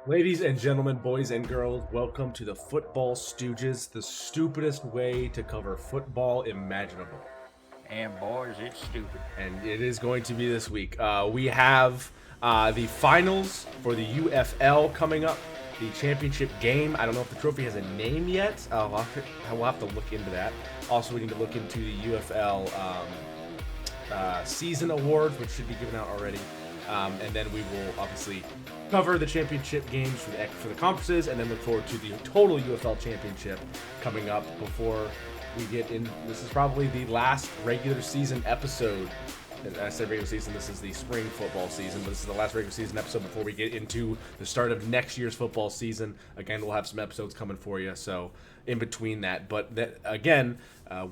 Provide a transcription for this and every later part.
Ladies and gentlemen, boys and girls, welcome to the Football Stooges, the stupidest way to cover football imaginable. And boys, it's stupid. And it is going to be this week. We have the finals for the UFL coming up, the championship game. I don't know if the trophy has a name yet. We'll have to look into that. Also, we need to look into the UFL season awards, which should be given out already. And then we will obviously cover the championship games for the conferences, and then look forward to the total UFL championship coming up before we get in. This is probably the last regular season episode. And I say regular season, this is the spring football season, but this is the last regular season episode before we get into the start of next year's football season. Again, we'll have some episodes coming for you, so in between that. But again,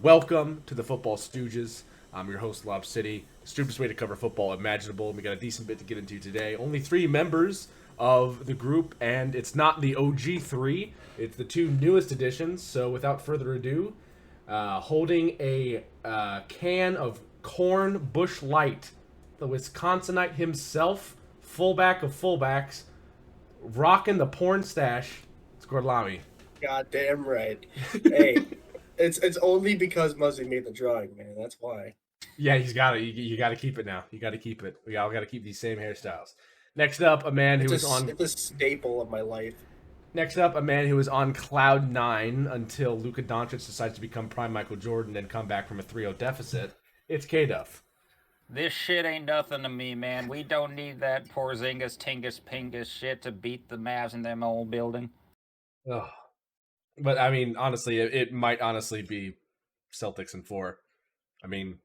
welcome to the Football Stooges. I'm your host, Lob City. Stupidest way to cover football imaginable. We got a decent bit to get into today. Only 3 members of the group, and it's not the OG 3. It's the 2 newest additions. So without further ado, holding a can of Corn Bush Light, the Wisconsinite himself, fullback of fullbacks, rocking the porn stash, it's Gordlami. Goddamn right. Hey, it's only because Muzzy made the drawing, man. That's why. Yeah, he's got it. You got to keep it now. You got to keep it. We all got to keep these same hairstyles. Next up, a man who was on. It's a staple of my life. Next up, a man who was on cloud 9 until Luka Doncic decides to become prime Michael Jordan and come back from a 3-0 deficit. It's K-Duff. This shit ain't nothing to me, man. We don't need that Porzingis, Tingus, Pingus shit to beat the Mavs in them old building. Ugh. But, I mean, honestly, it might honestly be Celtics in 4. I mean,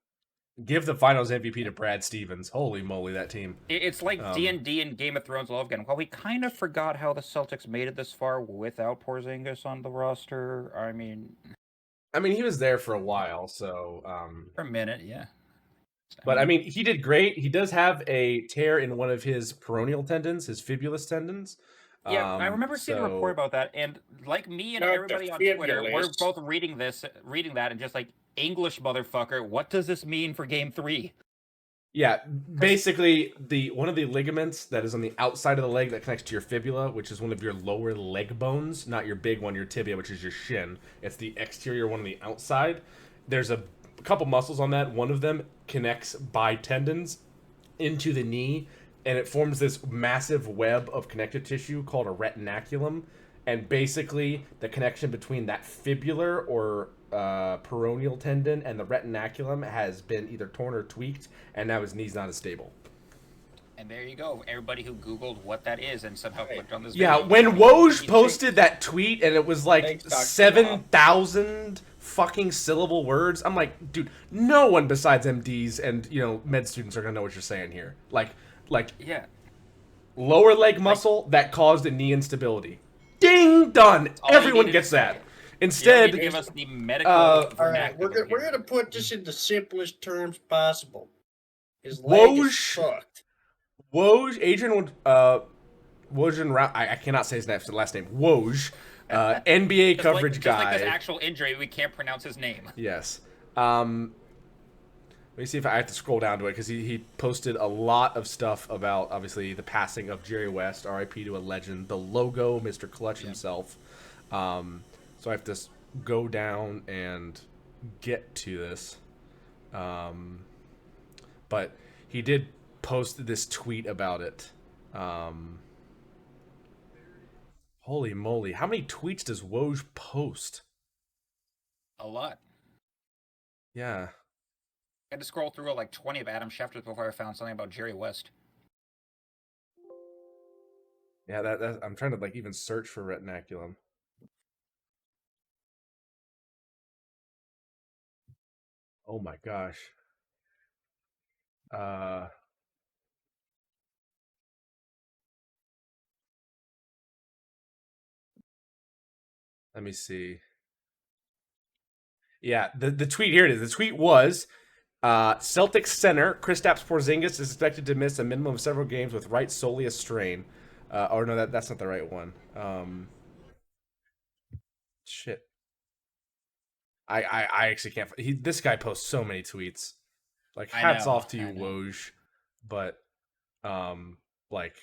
give the finals MVP to Brad Stevens. Holy moly, that team. It's like D&D and Game of Thrones all again. Well, we kind of forgot how the Celtics made it this far without Porzingis on the roster. I mean, he was there for a while, so... for a minute, yeah. But, I mean, he did great. He does have a tear in one of his peroneal tendons, his fibulus tendons. Yeah, I remember seeing a report about that, and like me and everybody on Twitter, we're both reading that, and just like, English motherfucker, what does this mean for Game 3? Yeah, basically, one of the ligaments that is on the outside of the leg that connects to your fibula, which is one of your lower leg bones, not your big one, your tibia, which is your shin. It's the exterior one on the outside. There's a couple muscles on that. One of them connects by tendons into the knee, and it forms this massive web of connective tissue called a retinaculum. And basically, the connection between that fibular or peroneal tendon and the retinaculum has been either torn or tweaked, and now his knee's not as stable. And there you go. Everybody who Googled what that is and somehow clicked on this video. Yeah, when Woj posted that tweet and it was like 7,000 fucking syllable words, I'm like, dude, no one besides MDs and, med students are gonna know what you're saying here. Like, yeah, lower leg muscle that caused a knee instability. Ding, done. Everyone gets that. Instead, give us the medical. All right, we're gonna put this in the simplest terms possible. His leg is fucked. Woj, Adrian, Woj, I cannot say his last name. Woj, NBA coverage guy. Just like this actual injury, we can't pronounce his name. Yes. Let me see if I have to scroll down to it, because he posted a lot of stuff about, obviously, the passing of Jerry West, RIP to a legend, the logo, Mr. Clutch himself. So I have to go down and get to this. But he did post this tweet about it. Holy moly. How many tweets does Woj post? A lot. Yeah. I had to scroll through like 20 of Adam Schefter's before I found something about Jerry West. Yeah, that I'm trying to like even search for retinaculum. Oh my gosh. Let me see. Yeah, the tweet, here it is. The tweet was, Celtics center Kristaps Porzingis is expected to miss a minimum of several games with right soleus strain. Or no, that's not the right one. Shit. I actually can't. This guy posts so many tweets. Like, hats off to you, Woj. But, like,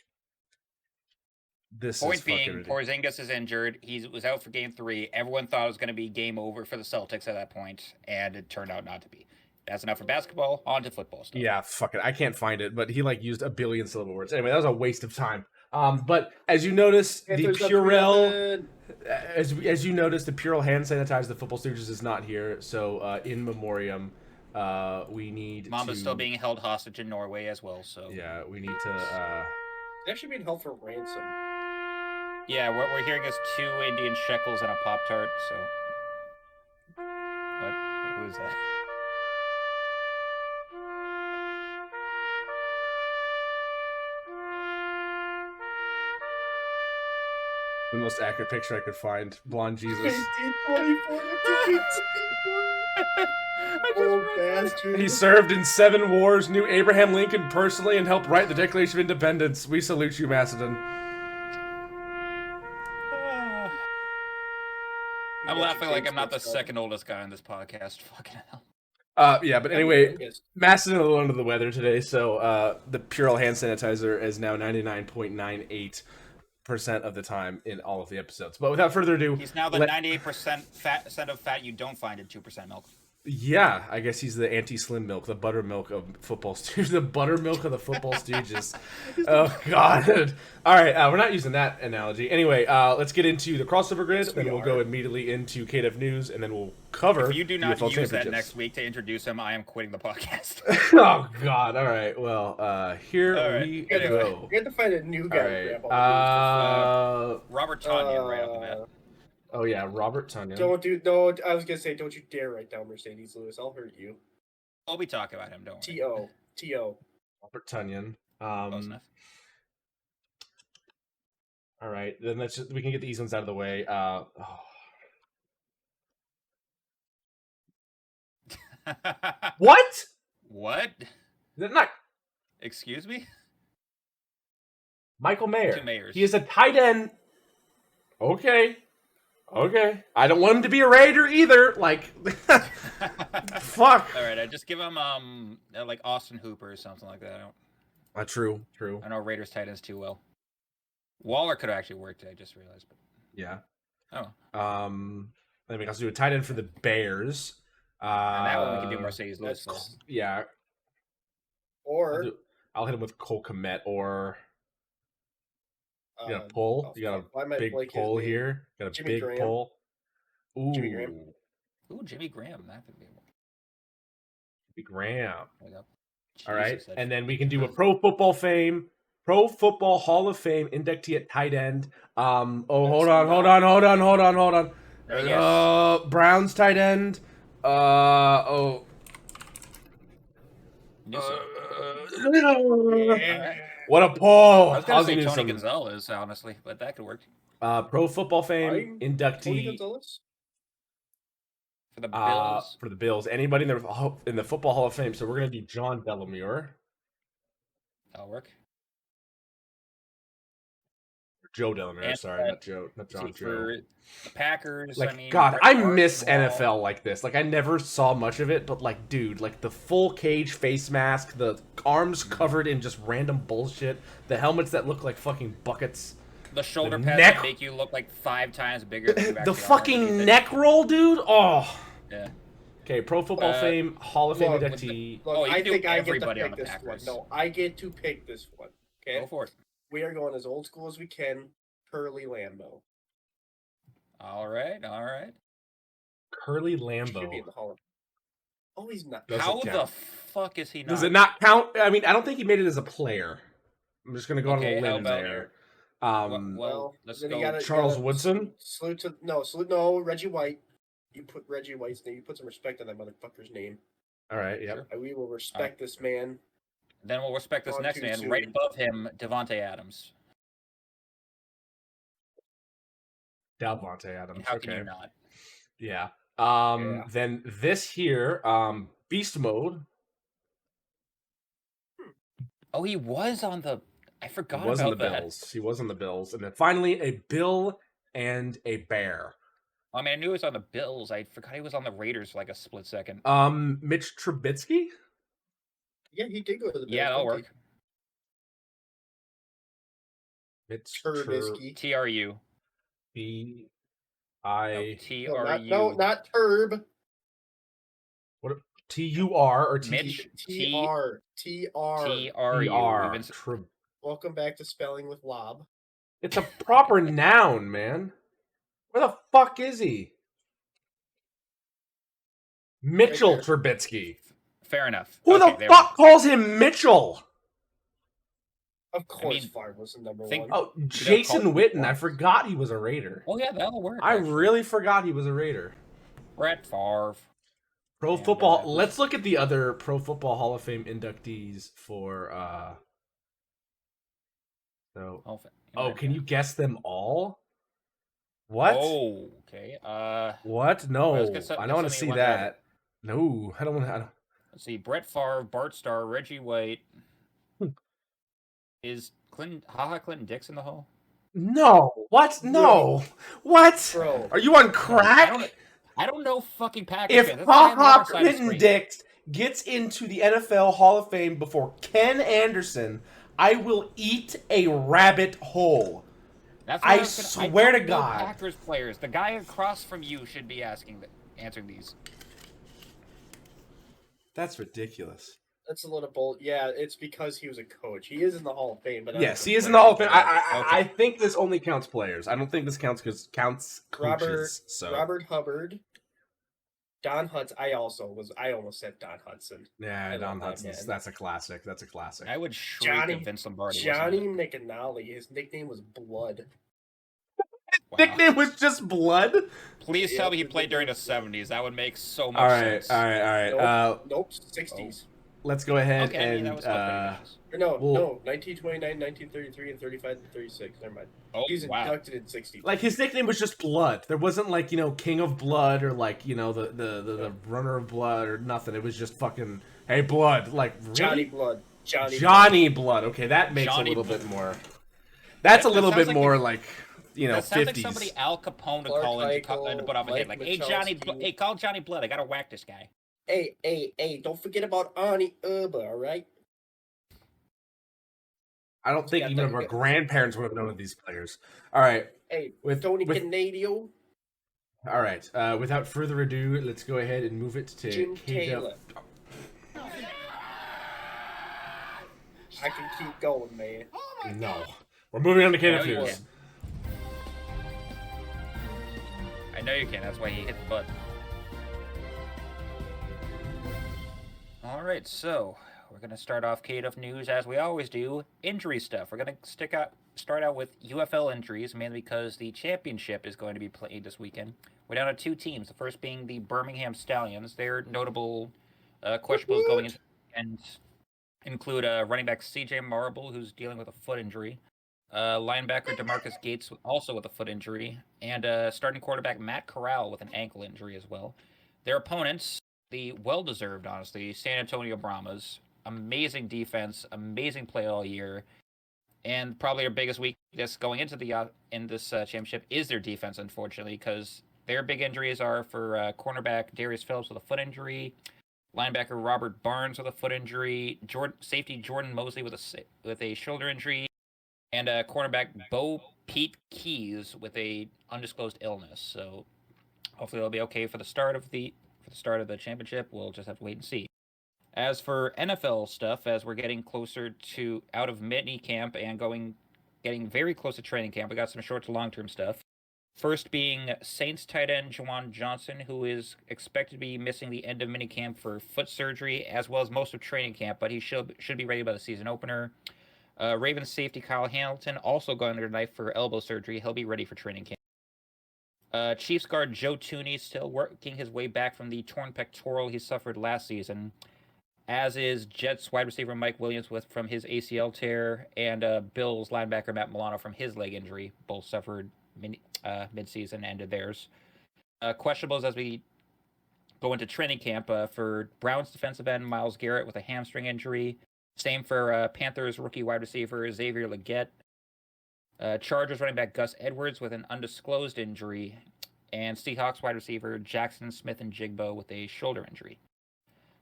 This Point is fucking being, ridiculous. Porzingis is injured. He was out for game 3. Everyone thought it was going to be game over for the Celtics at that point, and it turned out not to be. That's enough for basketball. On to football stuff. Yeah, fuck it. I can't find it, but he used a billion syllable words. Anyway, that was a waste of time. But as you notice, the Purell, as you notice, the Purell hand sanitizer, the Football Stooges is not here. So in memoriam, we need. Mamba's still being held hostage in Norway as well. So yeah, we need to. They're actually being held for ransom. Yeah, what we're hearing is 2 Indian shekels and a Pop-Tart. So what? Who is that? The most accurate picture I could find. Blonde Jesus. 1824. He served in 7 wars, knew Abraham Lincoln personally, and helped write the Declaration of Independence. We salute you, Macedon. I'm laughing like I'm not the second oldest guy on this podcast. Fucking hell. Yeah, but anyway, Macedon a little under the weather today, so the Purell hand sanitizer is now 99.98% of the time in all of the episodes. But without further ado, he's now the 98% of fat you don't find in 2% milk. Yeah, I guess he's the anti-slim milk, the buttermilk of football stooges, the buttermilk of the football stooges. Oh God! All right, we're not using that analogy. Anyway, let's get into the crossover grid, then we'll go immediately into KDF news, and then we'll cover. If you do not UFL use that next week to introduce him, I am quitting the podcast. Oh God! All right, well, here we go. We have to find a new guy. All right. Robert Tonyan right off the bat. Oh yeah, Robert Tonyan. I was gonna say, don't you dare write down Mercedes Lewis. I'll hurt you. We'll be talking about him. Don't worry. T.O. Robert Tonyan. Close enough. All right, then we can get these ones out of the way. What? What? Not. Excuse me? Michael Mayer. 2 Mayers. He is a tight end. Okay. I don't want him to be a Raider either. Like, fuck. All right, I just give him like Austin Hooper or something like that. True. I know Raiders tight ends too well. Waller could have actually worked. I just realized. But... Yeah. Oh. Then we can also do a tight end for the Bears. And that one we can do Mercedes Lewis. Yeah. Or I'll hit him with Cole Kmet or. You got a pull. You got a big pull here. Got a Jimmy big pull. Ooh. Jimmy Graham. Ooh, Jimmy Graham. That could be one. Jimmy Graham. There you go. All right, and then we can do a Pro Football Hall of Fame inductee at tight end. Hold on. Yes. Browns tight end. Yes, What a pull! I was gonna say Tony Gonzalez, honestly, but that could work. Pro Football Fame inductee. Tony Gonzalez? For the Bills. For the Bills. Anybody in the Football Hall of Fame. So we're gonna do John Delamere. That'll work. Joe Delamere, and, sorry, not John. Joe. For the Packers, like, God, I miss NFL like this. Like, I never saw much of it, but like, dude, like the full cage face mask, the arms covered in just random bullshit, the helmets that look like fucking buckets, the shoulder pads that make you look like 5 times bigger than you the fucking neck roll, dude. Oh. Yeah. Okay, Pro Football Fame, Hall of Fame inductee. I think I get to pick this one. No, I get to pick this one. Okay. Go for it. We are going as old school as we can. Curly Lambeau. All right. Curly Lambeau. Should be in the Hall of... Oh, he's not. How the fuck is he not? Does it not count? I mean, I don't think he made it as a player. I'm just gonna go on a limb there. Well, let's go. Charles Woodson. Salute no Reggie White. You put Reggie White's name. You put some respect on that motherfucker's name. All right. Yep. Sure. We will respect this man. Then we'll respect this next man. Right above him, Devontae Adams. Davante Adams. How can you not? Yeah. Then this here, Beast Mode. Oh, he was on the. I forgot he was about on the that. Bills. He was on the Bills, and then finally a Bill and a Bear. I mean, I knew he was on the Bills. I forgot he was on the Raiders for like a split second. Mitch Trubisky. Yeah, he did go to the Bills. Yeah, that'll work. Mitch Trubisky. TRU. No, not Turb. What? TUR or Mitch TR. Welcome back to Spelling with Lob. It's a proper noun, man. Where the fuck is he? Mitchell Right Trubisky. Fair enough. Who the fuck calls him Mitchell? Of course, Favre was the number one. Oh, Jason Witten. I forgot he was a Raider. Oh, yeah, that'll work. I really forgot he was a Raider. Brett Favre. Football. Let's look at the other Pro Football Hall of Fame inductees for. Can you guess them all? What? Oh, okay. What? No, I don't want to see that. No, I don't want to. Let's see. Brett Favre, Bart Starr, Reggie White. Is Clinton Dix in the hall? No. What? No. What? Bro. Are you on crack? I don't know fucking Packers. If Clinton Dix gets into the NFL Hall of Fame before Ken Anderson, I will eat a rabbit whole. I swear to God. Packers players. The guy across from you should be answering these. That's ridiculous. That's a little bold. Yeah, it's because he was a coach. He is in the Hall of Fame, but yes, he is in the Hall of Fame. I think this only counts players. I don't think this counts coaches. Robert Hubbard, Don Hudson. I almost said Don Hudson. Yeah, Don Hudson. That's a classic. I would shriek if Vince Lombardi. Johnny McAnally. His nickname was Blood. Wow. Nickname was just Blood? Please tell me he played during the 70s. That would make so much sense. All right. Nope. 60s. Let's go ahead and no, 1929, 1933, and 35 and 36. Never mind. He's inducted in 60. Like, his nickname was just Blood. There wasn't like, King of Blood or like, the Runner of Blood or nothing. It was just fucking, hey, Blood. Like, really? Johnny Blood. Johnny Blood. Okay, that makes a little bit more. That's a little bit more like, that 50s. Sounds like somebody Al Capone to call in to put off a hit. Like, hey, call Johnny Blood. I gotta whack this guy. Hey, don't forget about Arnie Erber, all right? I don't think even our grandparents would have known of these players. All right. Hey, Tony Canadio. All right. Without further ado, let's go ahead and move it to Jim Taylor. I can keep going, man. No. We're moving on to KW News. I know you can. That's why he hit the button. All right, so we're going to start off KW News as we always do. Injury stuff. We're going to start out with UFL injuries, mainly because the championship is going to be played this weekend. We're down to two teams. The first being the Birmingham Stallions. Their notable questionables going into and include running back CJ Marble, who's dealing with a foot injury. Linebacker DeMarcus Gates, also with a foot injury. And starting quarterback Matt Corral with an ankle injury as well. Their opponents, the well-deserved, honestly, San Antonio Brahmas. Amazing defense, amazing play all year. And probably our biggest weakness going into this championship is their defense, unfortunately, because their big injuries are for cornerback Darius Phillips with a foot injury, linebacker Robert Barnes with a foot injury, safety Jordan Mosley with a shoulder injury, and cornerback Bo Pete Keys with a undisclosed illness. So hopefully they'll be okay for the start of the championship. We'll just have to wait and see. As for NFL stuff, as we're getting closer to out of mini camp and getting very close to training camp, we got some short to long-term stuff. First being Saints tight end Juwan Johnson, who is expected to be missing the end of minicamp for foot surgery, as well as most of training camp, but he should be ready by the season opener. Ravens safety Kyle Hamilton, also going under the knife for elbow surgery. He'll be ready for training camp. Chiefs guard Joe Tooney still working his way back from the torn pectoral he suffered last season, as is Jets wide receiver Mike Williams from his ACL tear, and Bills linebacker Matt Milano from his leg injury. Both suffered mid-season, ended theirs. Questionables as we go into training camp for Browns defensive end Myles Garrett with a hamstring injury. Same for Panthers rookie wide receiver Xavier Legette. Chargers running back Gus Edwards with an undisclosed injury. And Seahawks wide receiver Jackson Smith-Njigba with a shoulder injury.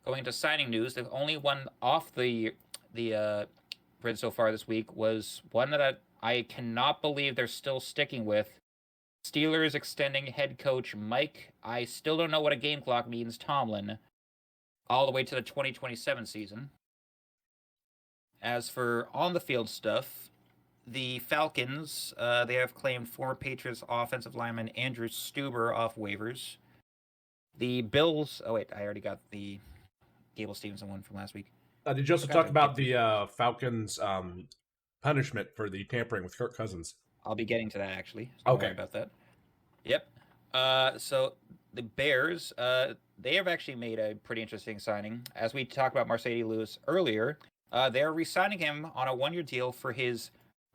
Going into signing news, the only one off the grid so far this week was one that I cannot believe they're still sticking with Steelers extending head coach Mike. I still don't know what a game clock means, Tomlin, all the way to the 2027 season. As for on-the-field stuff, the Falcons, they have claimed former Patriots offensive lineman Andrew Stuber off waivers. The Bills... Oh, wait, I already got the Gable Stevenson one from last week. Did you also talk about the Falcons' punishment for the tampering with Kirk Cousins? I'll be getting to that, actually. Don't worry about that. Yep. So the Bears, they have actually made a pretty interesting signing. As we talked about Mercedes Lewis earlier, they're re-signing him on a one-year deal for his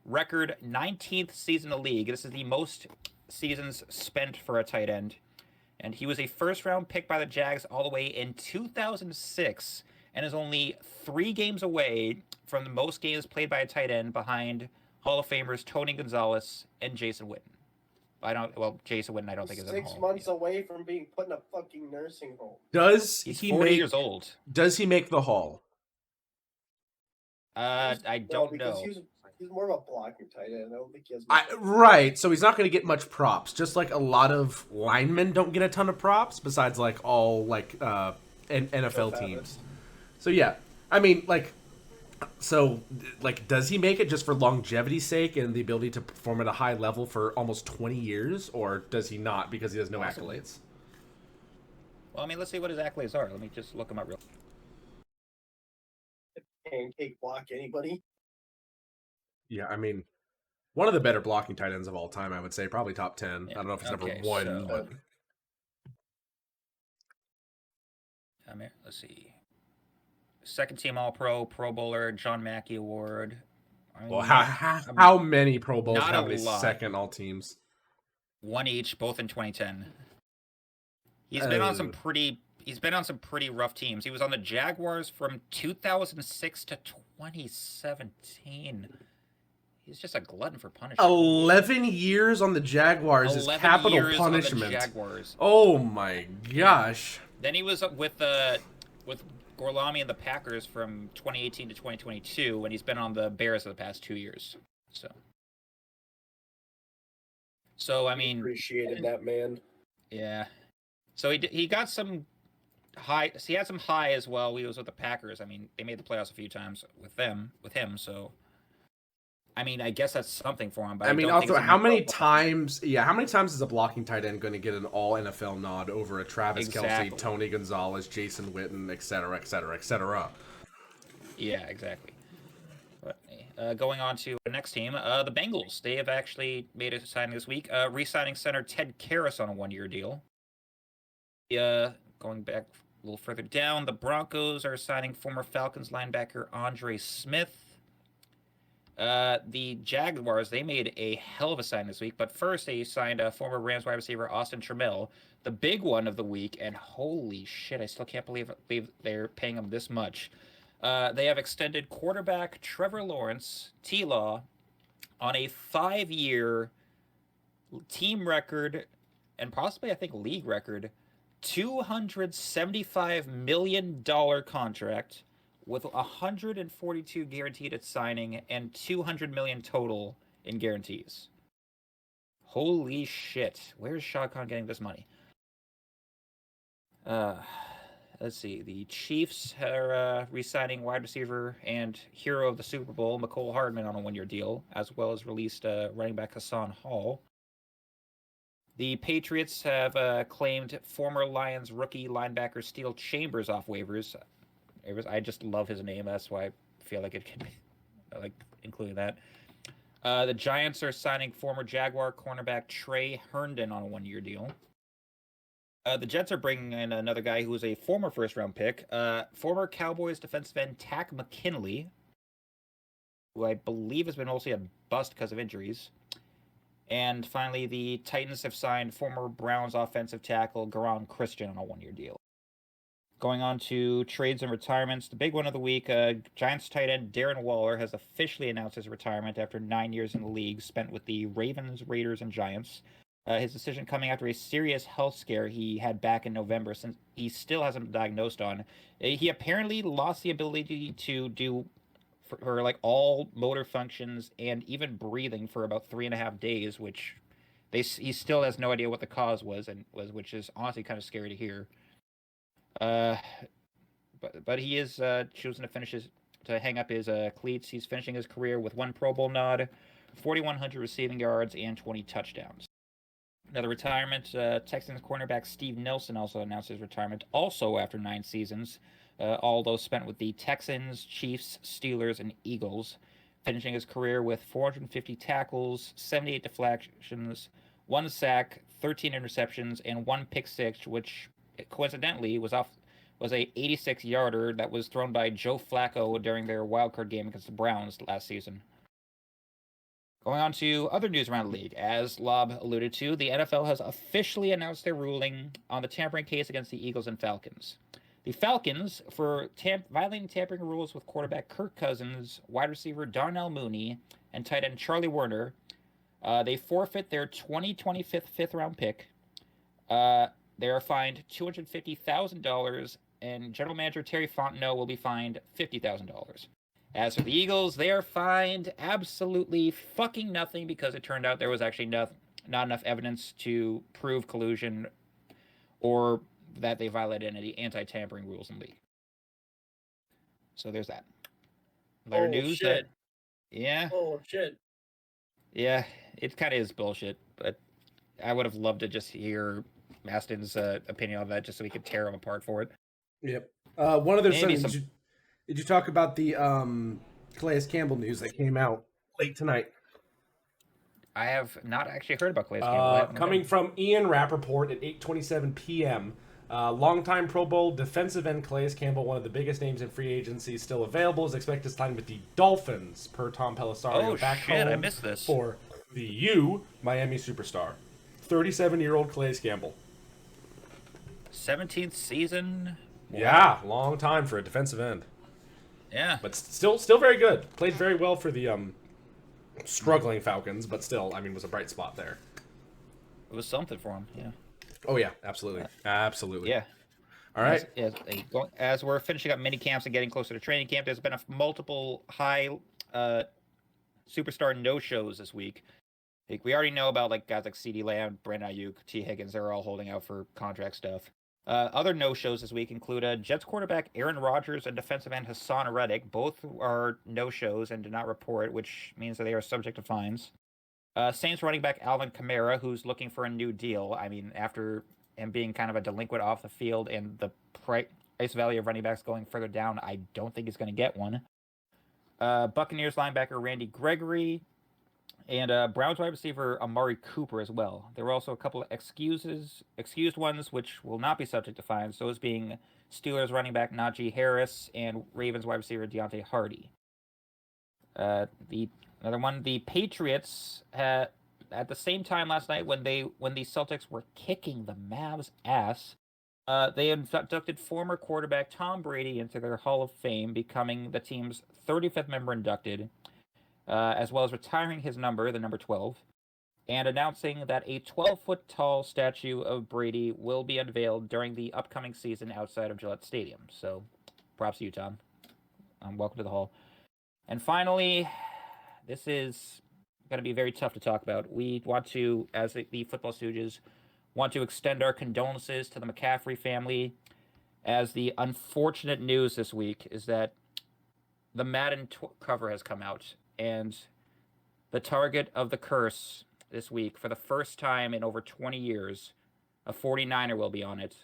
record 19th season in the league. This is the most seasons spent for a tight end. And he was a first-round pick by the Jags all the way in 2006 and is only 3 games away from the most games played by a tight end behind Hall of Famers Tony Gonzalez and Jason Witten. Jason Witten I don't think is in the Hall. 6 months away from being put in a fucking nursing home. He's 40 years old. Does he make the Hall? I don't know. He's more of a blocking tight end. I don't think he has. Right, so he's not going to get much props. Just like a lot of linemen don't get a ton of props, besides like all like NFL teams. So yeah, I mean does he make it just for longevity's sake and the ability to perform at a high level for almost 20 years, or does he not because he has no accolades? Well, I mean, let's see what his accolades are. Let me just look him up real quick. Pancake block anybody. Yeah, I mean, one of the better blocking tight ends of all time, I would say, probably top 10. Yeah. I don't know if it's number 1, but let's see. Second team All-Pro, Pro Bowler, John Mackey Award. Well, how many Pro Bowls, how many second all teams? 1 each, both in 2010. He's been on some pretty rough teams. He was on the Jaguars from 2006 to 2017. He's just a glutton for punishment. 11 years on the Jaguars is capital punishment. Oh my gosh. Then he was with Gorlami and the Packers from 2018 to 2022, and he's been on the Bears for the past 2 years. So I mean, appreciated that, man. Yeah. So he got some high. He had some high as well. He was with the Packers. I mean, they made the playoffs a few times with him. So, I mean, I guess that's something for him. But I mean, also, how many times is a blocking tight end going to get an all NFL nod over a Travis Kelce, Tony Gonzalez, Jason Witten, et cetera, et cetera, et cetera? Yeah, exactly. But, going on to the next team, the Bengals. They have actually made a signing this week, re-signing center Ted Karras on a 1-year deal. Going back a little further down, the Broncos are signing former Falcons linebacker Andre Smith. The Jaguars, they made a hell of a sign this week, but first they signed a former Rams wide receiver Austin Trammell, the big one of the week, and holy shit, I still can't believe they're paying him this much. They have extended quarterback Trevor Lawrence, T-Law, on a 5-year team record, and possibly, I think, league record, $275 million contract with 142 guaranteed at signing and $200 million total in guarantees. Holy shit. Where's Shad Khan getting this money? Let's see. The Chiefs are re-signing wide receiver and hero of the Super Bowl, Mecole Hardman, on a 1-year deal, as well as released running back Hassan Hall. The Patriots have claimed former Lions rookie linebacker Steel Chambers off waivers. I just love his name. That's why I feel like it can be like including that. The Giants are signing former Jaguar cornerback Trey Herndon on a 1-year deal. The Jets are bringing in another guy who was a former first-round pick, former Cowboys defensive end Tack McKinley, who I believe has been mostly a bust because of injuries. And finally, the Titans have signed former Browns offensive tackle Garon Christian on a 1-year deal. Going on to trades and retirements, the big one of the week, Giants tight end Darren Waller has officially announced his retirement after 9 years in the league spent with the Ravens, Raiders, and Giants. His decision coming after a serious health scare he had back in November, since he still hasn't been diagnosed on. He apparently lost the ability to do for like all motor functions and even breathing for about 3.5 days, which he still has no idea what the cause was, which is honestly kind of scary to hear. But he is choosing to hang up his cleats. He's finishing his career with 1 Pro Bowl nod, 4,100 receiving yards, and 20 touchdowns. Another retirement, Texans cornerback Steve Nelson also announced his retirement, also after 9 seasons, all those spent with the Texans, Chiefs, Steelers, and Eagles, finishing his career with 450 tackles, 78 deflections, 1 sack, 13 interceptions, and 1 pick six, which coincidentally was a 86-yarder that was thrown by Joe Flacco during their wildcard game against the Browns last season. Going on to other news around the league. As Lob alluded to, the NFL has officially announced their ruling on the tampering case against the Eagles and Falcons. The Falcons, for violating tampering rules with quarterback Kirk Cousins, wide receiver Darnell Mooney, and tight end Charlie Werner, they forfeit their 2025 fifth-round pick. They are fined $250,000, and general manager Terry Fontenot will be fined $50,000. As for the Eagles, they are fined absolutely fucking nothing because it turned out there was actually not enough evidence to prove collusion or that they violated any anti-tampering rules in the league. So there's that. Later news. Shit. Yeah. Oh, shit. Yeah, it kind of is bullshit, but I would have loved to just hear Maston's opinion on that just so we could tear him apart for it. Yep. One other thing. Did you talk about the Calais Campbell news that came out late tonight? I have not actually heard about Calais Campbell. Coming from Ian Rappaport at 8:27 p.m. Longtime Pro Bowl defensive end Calais Campbell, one of the biggest names in free agency, still available, is expected to sign with the Dolphins, per Tom Pelissero. Home I missed this. For the Miami superstar. 37-year-old Calais Campbell. 17th season? Wow. Yeah, long time for a defensive end. Yeah. But still very good. Played very well for the struggling Falcons, but still, was a bright spot there. It was something for him, yeah. Oh, yeah, absolutely. Absolutely. Yeah. All right. As we're finishing up mini camps and getting closer to training camp, there's been multiple high superstar no-shows this week. We already know about guys like CeeDee Lamb, Brandon Ayuk, T. Higgins. They're all holding out for contract stuff. Other no-shows this week include Jets quarterback Aaron Rodgers and defensive end Hassan Reddick. Both are no-shows and did not report, which means that they are subject to fines. Saints running back Alvin Kamara, who's looking for a new deal. After him being kind of a delinquent off the field and the price value of running backs going further down, I don't think he's going to get one. Buccaneers linebacker Randy Gregory, and Browns wide receiver Amari Cooper as well. There were also a couple of excused ones, which will not be subject to fines, those being Steelers running back Najee Harris and Ravens wide receiver Deontay Hardy. Another one, the Patriots at the same time last night when the Celtics were kicking the Mavs' ass, they inducted former quarterback Tom Brady into their Hall of Fame, becoming the team's 35th member inducted, as well as retiring his number, the number 12, and announcing that a 12-foot-tall statue of Brady will be unveiled during the upcoming season outside of Gillette Stadium. So, props to you, Tom. Welcome to the Hall. And finally, this is going to be very tough to talk about. We want to, as the Football Stooges, want to extend our condolences to the McCaffrey family, as the unfortunate news this week is that the Madden cover has come out, and the target of the curse this week, for the first time in over 20 years, a 49er will be on it.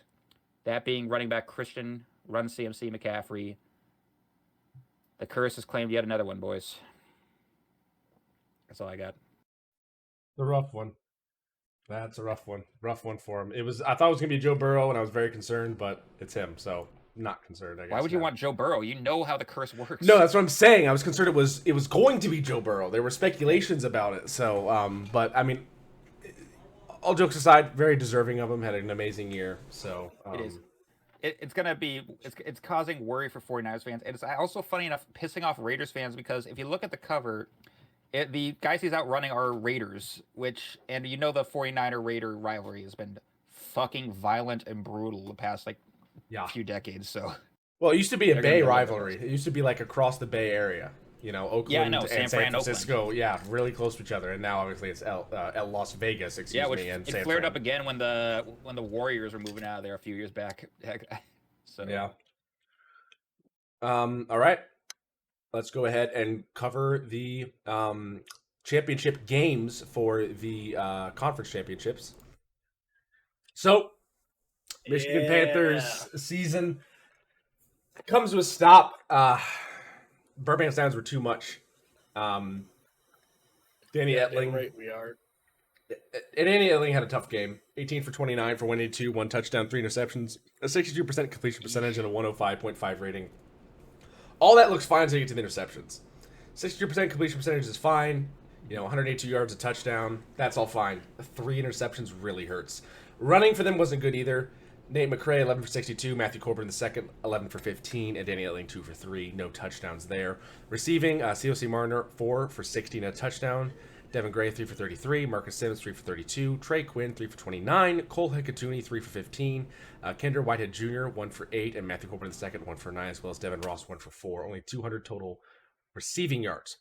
That being running back Christian Run CMC McCaffrey. The curse has claimed yet another one, boys. That's all I got. The rough one. That's a rough one. Rough one for him. I thought it was going to be Joe Burrow, and I was very concerned, but it's him, so not concerned, I guess. Why would you want Joe Burrow? You know how the curse works. No, that's what I'm saying. I was concerned it was going to be Joe Burrow. There were speculations about it. So, but all jokes aside, very deserving of him. Had an amazing year. So it is. It's gonna be. It's causing worry for 49ers fans. And it's also funny enough pissing off Raiders fans, because if you look at the cover, the guys he's out running are Raiders, and the 49er Raider rivalry has been fucking violent and brutal the past few decades. So, well, it used to be a Bay rivalry. It used to be across the Bay Area. Oakland no, and San Fran, Francisco, really close to each other. And now obviously it's Las Vegas, and it San flared Fran. up again when the Warriors were moving out of there a few years back. So yeah. All right, let's go ahead and cover the championship games for the conference championships. So, Michigan Panthers season comes to a stop. Birmingham Sounds were too much. Danny Etling. Right, we are. And Danny Etling had a tough game. 18 for 29 for 182, 1 touchdown, 3 interceptions, a 62% completion percentage, and a 105.5 rating. All that looks fine until you get to the interceptions. 62% completion percentage is fine. 182 yards, a touchdown. That's all fine. 3 interceptions really hurts. Running for them wasn't good either. Nate McRae, 11 for 62. Matthew Corbin II, 11 for 15. And Danny Etling, 2 for 3. No touchdowns there. Receiving, COC Marner, 4 for 16, a touchdown. Devin Gray, 3 for 33. Marcus Simmons, 3 for 32. Trey Quinn, 3 for 29. Cole Hikatuni, 3 for 15. Kendra Whitehead Jr., 1 for 8. And Matthew Corbin II, 1 for 9, as well as Devin Ross, 1 for 4. Only 200 total receiving yards.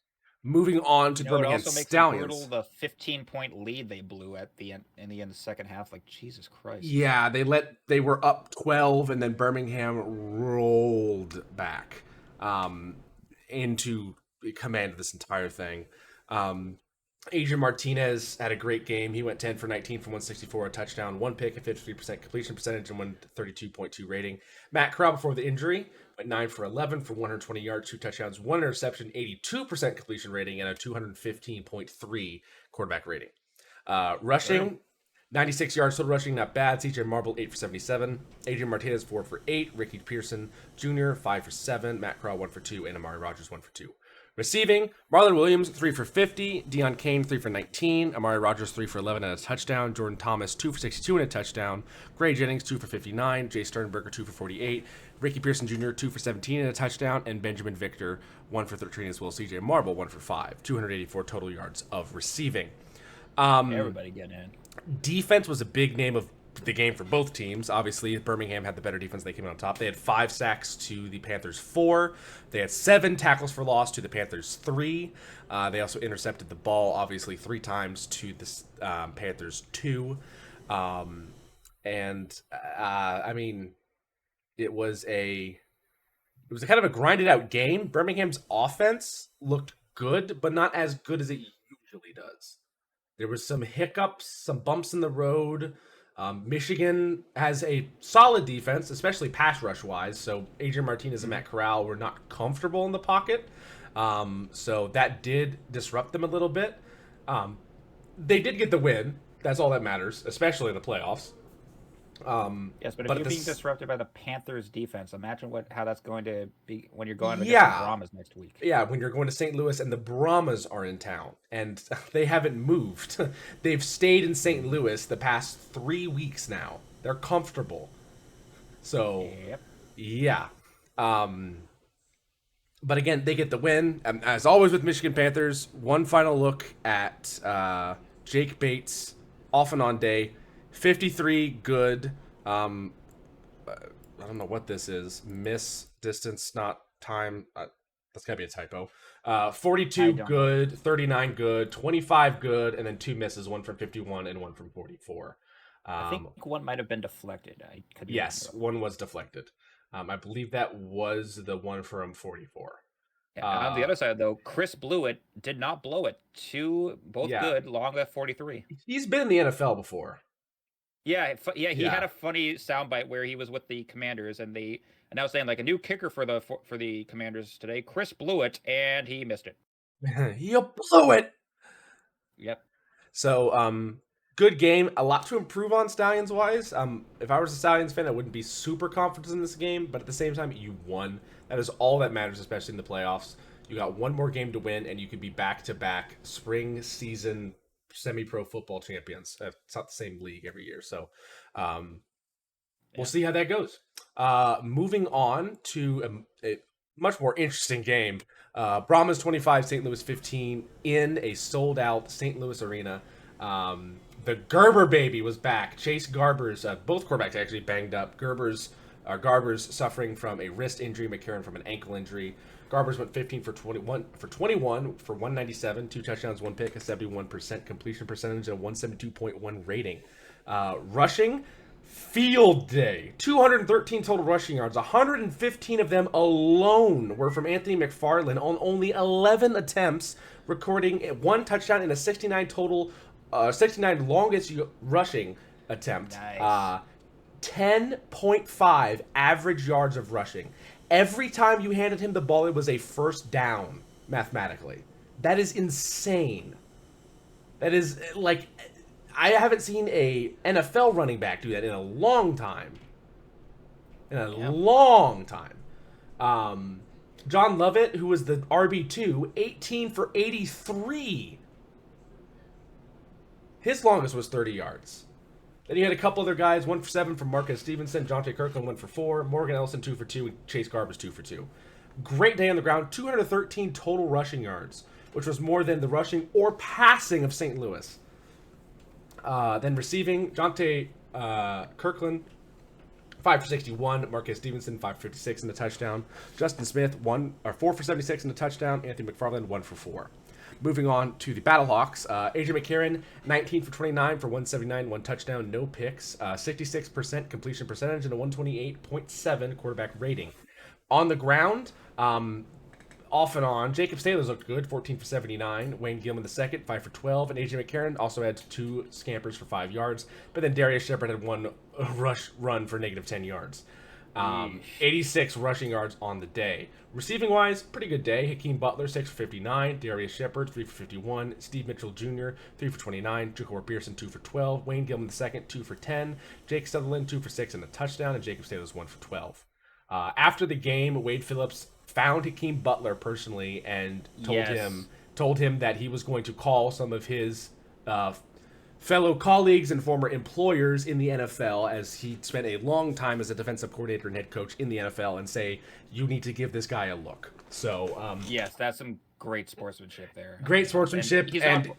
Moving on to Birmingham Stallions. It also makes the 15-point lead they blew at the end in the second half. Like, Jesus Christ. Yeah, they were up 12, and then Birmingham rolled back into command of this entire thing. Adrian Martinez had a great game. He went 10 for 19 for 164, a touchdown, 1 pick, a 53% completion percentage, and 132.2 rating. Matt Corral, before the injury, went 9 for 11 for 120 yards, 2 touchdowns, 1 interception, 82% completion rating, and a 215.3 quarterback rating. Rushing, 96 yards total rushing, not bad. CJ Marble, 8 for 77. Adrian Martinez, 4 for 8. Ricky Pearson Jr., 5 for 7. Matt Corral, 1 for 2. And Amari Rogers, 1 for 2. Receiving, Marlon Williams, 3 for 50. Deion Kane, 3 for 19. Amari Rogers, 3 for 11 and a touchdown. Jordan Thomas, 2 for 62 and a touchdown. Gray Jennings, 2 for 59. Jay Sternberger, 2 for 48. Ricky Pearson Jr., 2 for 17 and a touchdown. And Benjamin Victor, 1 for 13 as well. CJ Marble, 1 for 5. 284 total yards of receiving. Everybody getting in. Defense was a big name of the game for both teams. Obviously, Birmingham had the better defense. They came out on top. They had 5 sacks to the Panthers' 4. They had 7 tackles for loss to the Panthers' 3. They also intercepted the ball, obviously, 3 times to the Panthers' 2. I mean, it was a kind of a grinded out game. Birmingham's offense looked good, but not as good as it usually does. There was some hiccups, some bumps in the road. Michigan has a solid defense, especially pass rush wise. So Adrian Martinez and Matt Corral were not comfortable in the pocket. So that did disrupt them a little bit. They did get the win. That's all that matters, especially in the playoffs. Yes, but if you're being disrupted by the Panthers defense, imagine how that's going to be when you're going against the Brahmas next week. Yeah, when you're going to St. Louis and the Brahmas are in town and they haven't moved. They've stayed in St. Louis the past 3 weeks now. They're comfortable. So, yeah. But again, they get the win. As always with Michigan Panthers, one final look at Jake Bates off and on day. 53 good. I don't know what this is. Miss, distance, not time. That's gotta be a typo. 42 good, 39 good, 25 good, and then 2 misses, 1 from 51 and 1 from 44. I think one might have been deflected. Yes, one was deflected. I believe that was the one from 44. Yeah, on the other side, though, Chris Blewett did not blow it. 2 both good, long at 43. He's been in the NFL before. Yeah, he had a funny soundbite where he was with the Commanders, and they announced saying like a new kicker for the Commanders today, Chris Blewett, and he missed it. You blew it. Yep. So, good game. A lot to improve on Stallions wise. If I was a Stallions fan, I wouldn't be super confident in this game, but at the same time, you won. That is all that matters, especially in the playoffs. You got one more game to win, and you could be back-to-back spring season semi-pro football champions. It's not the same league every year, so we'll see how that goes. Moving on to a much more interesting game. Brahmas 25, St. Louis 15 in a sold-out St. Louis arena. The Gerber baby was back. Chase Garbers, both quarterbacks actually banged up. Garbers Garber's suffering from a wrist injury, McCarron from an ankle injury. Garber's went 15 for 21 for 197, 2 touchdowns, 1 pick, a 71% completion percentage, and a 172.1 rating. Rushing, field day. 213 total rushing yards. 115 of them alone were from Anthony McFarland on only 11 attempts, recording 1 touchdown and a 69 longest rushing attempt. Nice. 10.5 average yards of rushing. Every time you handed him the ball, it was a first down, mathematically. That is insane. That is, like, I haven't seen a NFL running back do that in a long time. Long time. John Lovett, who was the RB2, 18 for 83. His longest was 30 yards. Then you had a couple other guys, 1 for 7 from Marcus Stevenson, Jonte Kirkland 1 for 4, Morgan Ellison 2 for 2, and Chase Garbers 2 for 2. Great day on the ground, 213 total rushing yards, which was more than the rushing or passing of St. Louis. Then receiving, Jonte Kirkland 5 for 61, Marcus Stevenson 5 for 56 in the touchdown, Justin Smith 4 for 76 in the touchdown, Anthony McFarland 1 for 4. Moving on to the Battlehawks, AJ McCarron, 19 for 29 for 179, 1 touchdown, no picks, 66% completion percentage, and a 128.7 quarterback rating. On the ground, off and on, Jacob Stalers looked good, 14 for 79, Wayne Gilman II, 5 for 12, and AJ McCarron also had 2 scampers for 5 yards, but then Darius Shepard had 1 run for negative 10 yards. 86 rushing yards on the day. Receiving wise, pretty good day. Hakeem Butler 6 for 59, Darius Shepard 3 for 51, Steve Mitchell Jr. 3 for 29, Jacor Pearson 2 for 12, Wayne Gilman II 2 for 10, Jake Sutherland 2 for 6 and a touchdown, and Jacob Stalers 1 for 12. After the game, Wade Phillips found Hakeem Butler personally and told him that he was going to call some of his fellow colleagues and former employers in the NFL, as he spent a long time as a defensive coordinator and head coach in the NFL, and say, you need to give this guy a look. So, yes, that's some great sportsmanship there. Great sportsmanship, and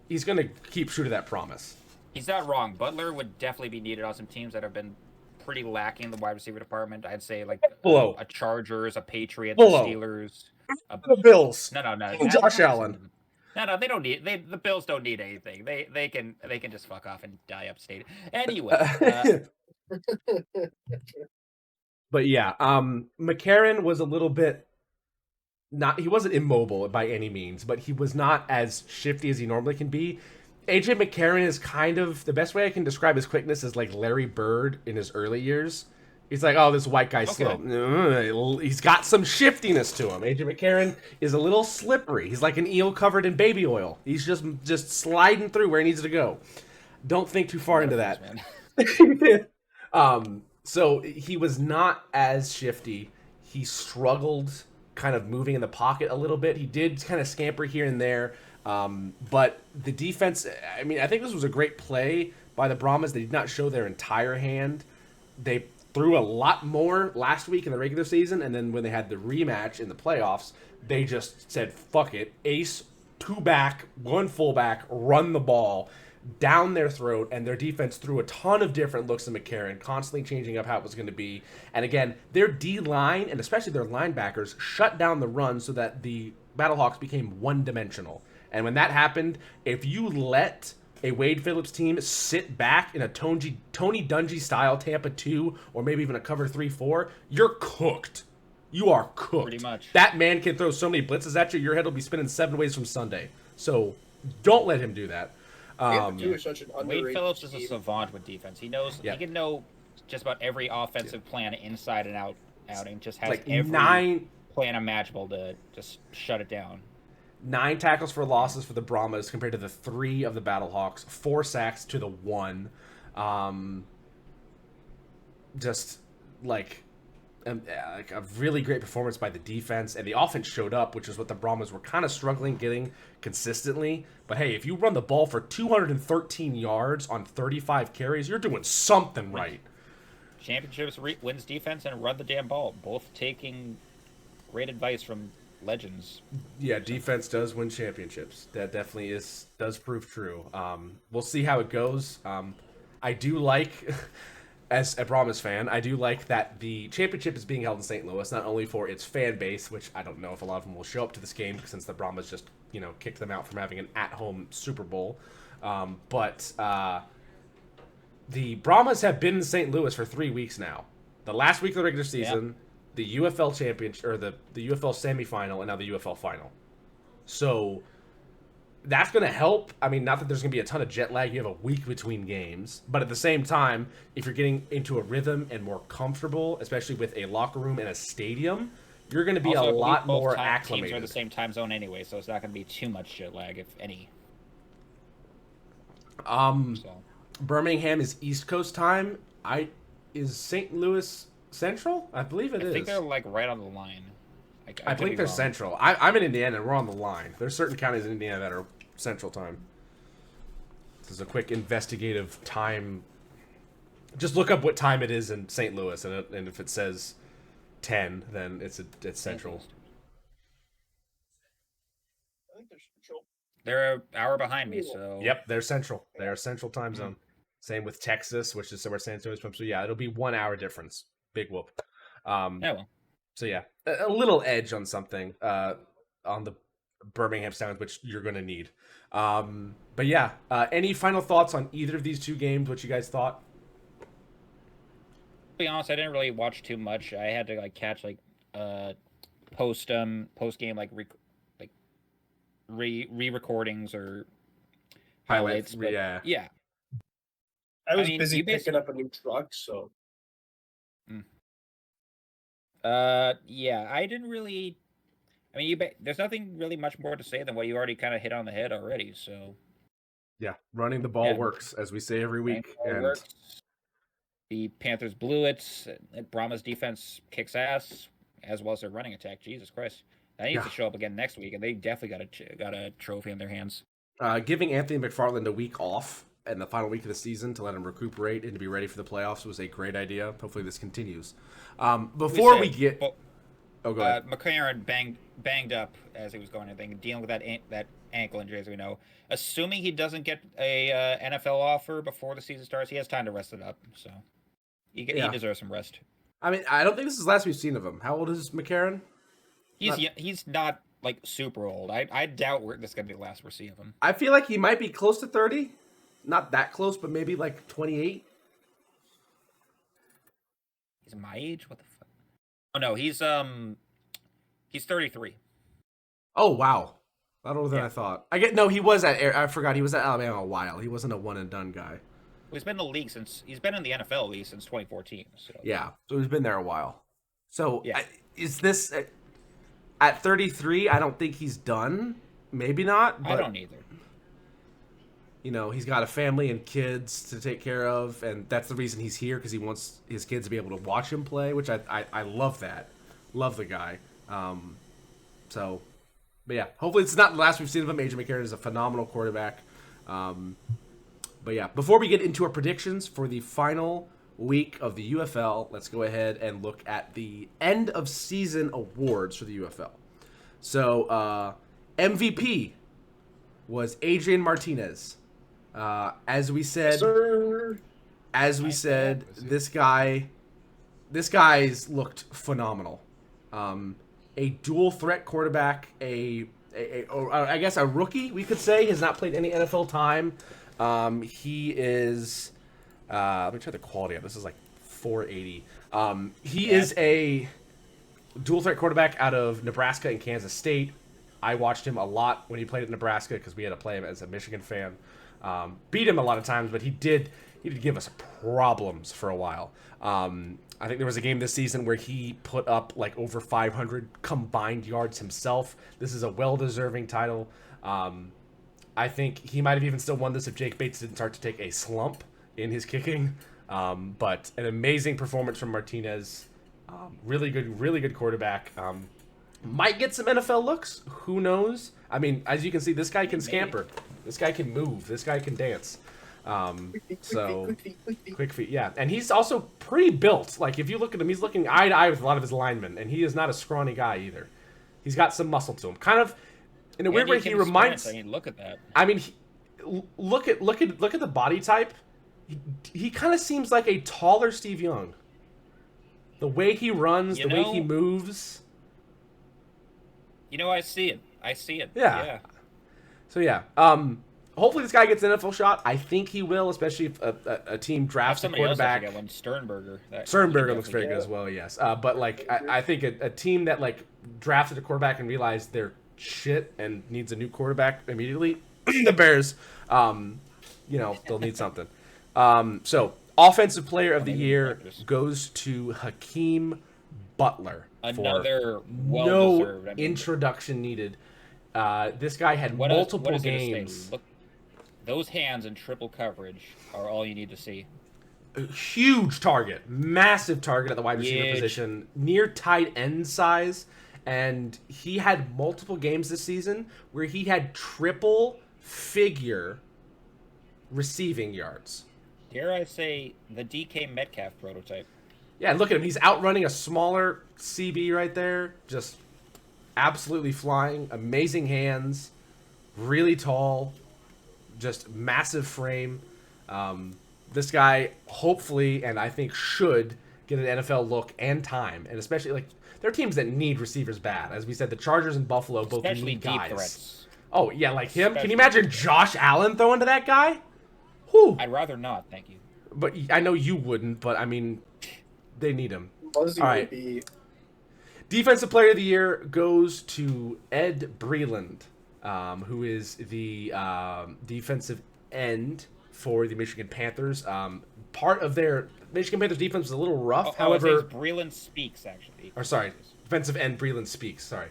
he's going to keep true to that promise. He's not wrong. Butler would definitely be needed on some teams that have been pretty lacking in the wide receiver department. I'd say like a Chargers, a Patriots, the Steelers. The Bills. No. Josh Allen. No, they don't need. The Bills don't need anything. They can just fuck off and die upstate. Anyway. But yeah, McCarron was a little bit he wasn't immobile by any means, but he was not as shifty as he normally can be. AJ McCarron is kind of, the best way I can describe his quickness is like Larry Bird in his early years. He's like, oh, this white guy's slow. He's got some shiftiness to him. AJ McCarron is a little slippery. He's like an eel covered in baby oil. He's just sliding through where he needs to go. Don't think too far into that. So he was not as shifty. He struggled kind of moving in the pocket a little bit. He did kind of scamper here and there. But the defense, I mean, I think this was a great play by the Brahmas. They did not show their entire hand. They threw a lot more last week in the regular season, and then when they had the rematch in the playoffs, they just said, fuck it, ace, 2 back, 1 fullback, run the ball down their throat, and their defense threw a ton of different looks to McCarron, constantly changing up how it was going to be. And again, their D-line, and especially their linebackers, shut down the run so that the Battlehawks became one-dimensional. And when that happened, if you let a Wade Phillips team sit back in a Tony Dungy style Tampa 2 or maybe even a cover 3-4, you're cooked. You are cooked. Pretty much. That man can throw so many blitzes at you, your head will be spinning 7 ways from Sunday. So don't let him do that. Wade Phillips is a savant with defense. He knows he can know just about every offensive plan inside and out, and just has like every plan imaginable to just shut it down. 9 tackles for losses for the Brahmas compared to the 3 of the Battlehawks. 4 sacks to the 1. Just like a really great performance by the defense, and the offense showed up, which is what the Brahmas were kind of struggling getting consistently. But hey, if you run the ball for 213 yards on 35 carries, you're doing something right. Championships wins defense and run the damn ball. Both taking great advice from legends. Yeah, defense does win championships. That definitely does prove true. We'll see how it goes. I do like as a Brahmas fan, I do like that the championship is being held in St. Louis, not only for its fan base, which I don't know if a lot of them will show up to this game since the Brahmas just, kicked them out from having an at-home Super Bowl. But the Brahmas have been in St. Louis for 3 weeks now. The last week of the regular season, the UFL championship, or the UFL semifinal, and now the UFL final. So that's going to help. I mean, not that there's going to be a ton of jet lag. You have a week between games. But at the same time, if you're getting into a rhythm and more comfortable, especially with a locker room and a stadium, you're going to be also, a lot more acclimated. Teams are the same time zone anyway, so it's not going to be too much jet lag, if any. Birmingham is East Coast time. Is St. Louis Central? I believe it is. I think they're like right on the line. I think they're Central. I'm in Indiana, and we're on the line. There's certain counties in Indiana that are Central time. This is a quick investigative time. Just look up what time it is in St. Louis, and if it says 10, then it's Central. I think they're Central. They're an hour behind me, so... Yep, they're Central. They're Central time zone. Same with Texas, which is where San Antonio's from. So, yeah, it'll be 1 hour difference. Big whoop. So, yeah, a little edge on something on the Birmingham Sound, which you're going to need. But, yeah, any final thoughts on either of these two games, what you guys thought? To be honest, I didn't really watch too much. I had to catch post game re-recordings or highlights. But, yeah. I was busy picking up a new truck, so. Yeah, I didn't really. I mean, there's nothing really much more to say than what you already kind of hit on the head already. So. Yeah, running the ball works, as we say every week. Works. The Panthers blew it. Brahma's defense kicks ass, as well as their running attack. Jesus Christ, that needs to show up again next week, and they definitely got a trophy in their hands. Giving Anthony McFarland a week off in the final week of the season to let him recuperate and to be ready for the playoffs was a great idea. Hopefully this continues. Before we get... go ahead. McLaren banged up as he was going, I think, dealing with that ankle injury, as we know. Assuming he doesn't get a NFL offer before the season starts, he has time to rest it up. So he deserves some rest. I mean, I don't think this is the last we've seen of him. How old is McCarron? He's not super old. I doubt this is going to be the last we see of him. I feel like he might be close to 30. Not that close, but maybe 28. He's my age? What the fuck? Oh no, he's 33. Oh wow. A lot older than I thought. He was I forgot he was at Alabama a while. He wasn't a one and done guy. Well, he's been in the league he's been in the NFL league since 2014. So. Yeah. So he's been there a while. So is this at 33? I don't think he's done. Maybe not. But, I don't either. He's got a family and kids to take care of, and that's the reason he's here, because he wants his kids to be able to watch him play, which I love that. Love the guy. But yeah, hopefully it's not the last we've seen of him. AJ McCarron is a phenomenal quarterback. But yeah, before we get into our predictions for the final week of the UFL, let's go ahead and look at the end of season awards for the UFL. So MVP was Adrian Martinez. As we said, this guy's looked phenomenal. A dual threat quarterback, I guess a rookie, we could say, has not played any NFL time. He is, let me try the quality of this. Is 480. He is a dual threat quarterback out of Nebraska and Kansas State. I watched him a lot when he played at Nebraska because we had to play him as a Michigan fan. Beat him a lot of times, but he did give us problems for a while. I think there was a game this season where he put up over 500 combined yards himself. This is a well-deserving title. I think he might have even still won this if Jake Bates didn't start to take a slump in his kicking. But an amazing performance from Martinez. Really good quarterback. Might get some NFL looks. Who knows? I mean, as you can see, this guy can scamper. This guy can move. This guy can dance. Quick feet, yeah. And he's also pretty built. If you look at him, he's looking eye to eye with a lot of his linemen, and he is not a scrawny guy either. He's got some muscle to him. Kind of, in a weird way, he reminds. Look at that. I mean, look at the body type. he kind of seems like a taller Steve Young. The way he runs, the way he moves. I see it. Yeah. Yeah. So yeah, hopefully this guy gets an NFL shot. I think he will, especially if a team drafts a quarterback. Else one, Sternberger. Sternberger looks very good as well, yes. But like, I think a team that like drafted a quarterback and realized they're shit and needs a new quarterback immediately, the Bears, they'll need something. So offensive player of the year goes to Hakeem Butler. Another well-deserved. No introduction needed. This guy had multiple games. Look, those hands in triple coverage are all you need to see. A huge target, massive target at the wide receiver position, near tight end size, and he had multiple games this season where he had triple figure receiving yards. Dare I say the DK Metcalf prototype? Yeah, look at him. He's outrunning a smaller CB right there. Just absolutely flying. Amazing hands. Really tall. Just massive frame. This guy hopefully, and I think should, get an NFL look and time. And especially, like, there are teams that need receivers bad. As we said, the Chargers and Buffalo both need guys. Deep threats. Oh, yeah, like him. Can you imagine Josh Allen throwing to that guy? Whew. I'd rather not, thank you. But I know you wouldn't, but I mean, they need him. All right. Defensive player of the year goes to Ed Breland, who is the defensive end for the Michigan Panthers. Part of their Michigan Panthers defense was a little rough. However, Breland Speaks, actually. Or sorry, defensive end Breland Speaks. Sorry.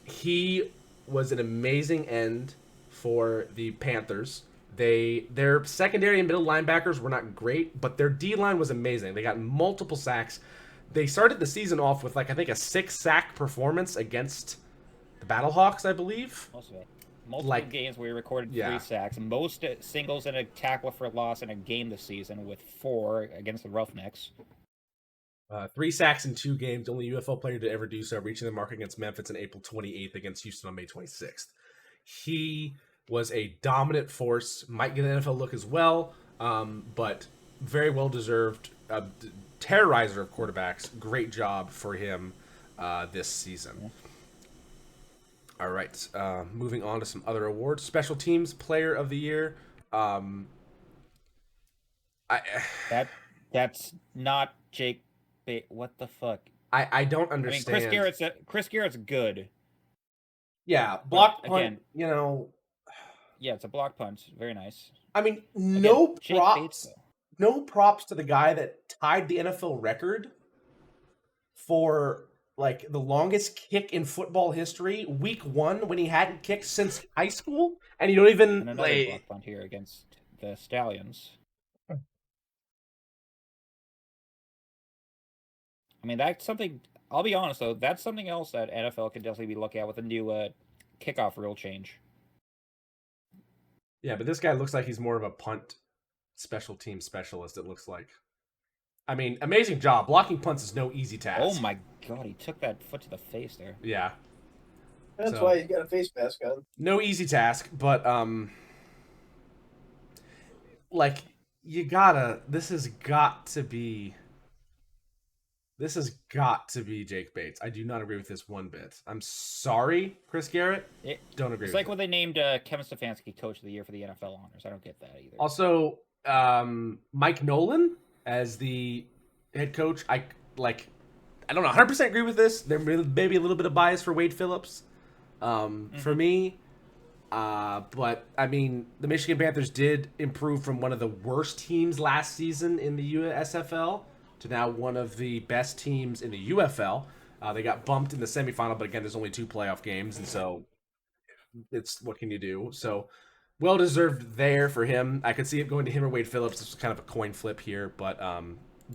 He was an amazing end for the Panthers. Their secondary and middle linebackers were not great, but their D-line was amazing. They got multiple sacks. They started the season off with, like, I think a 6-sack performance against the Battlehawks, I believe. Multiple games where we recorded 3 sacks. Most singles and a tackle for loss in a game this season, with 4 against the Roughnecks. 3 sacks in 2 games. Only UFL player to ever do so, reaching the mark against Memphis on April 28th, against Houston on May 26th. He was a dominant force. Might get an NFL look as well, but very well deserved. Terrorizer of quarterbacks. Great job for him this season. All right, moving on to some other awards. Special Teams Player of the Year. That's not Jake. What the fuck? I don't understand. I mean, Chris Garrett's good. Yeah, block punt. Again, Yeah, it's a block punt. Very nice. I mean, no props to the guy that tied the NFL record for, like, the longest kick in football history, week 1, when he hadn't kicked since high school, and you don't even another block punt here against the Stallions. I mean, that's something. I'll be honest though, that's something else that NFL can definitely be looking at with a new kickoff rule change. Yeah, but this guy looks like he's more of a punt special team specialist, it looks like. I mean, amazing job. Blocking punts is no easy task. Oh my god, he took that foot to the face there. Yeah. That's why he's got a face mask on. No easy task, but like, this has got to be Jake Bates. I do not agree with this one bit. I'm sorry, Chris Garrett. Don't agree. It's like when they named Kevin Stefanski Coach of the Year for the NFL honors. I don't get that either. Also, Mike Nolan as the head coach. I don't know, 100% agree with this. There may be a little bit of bias for Wade Phillips, for me. But I mean, the Michigan Panthers did improve from one of the worst teams last season in the USFL to now one of the best teams in the UFL. They got bumped in the semifinal, but again, there's only 2 playoff games, and so it's what can you do? So well deserved there for him. I could see it going to him or Wade Phillips. This was kind of a coin flip here, but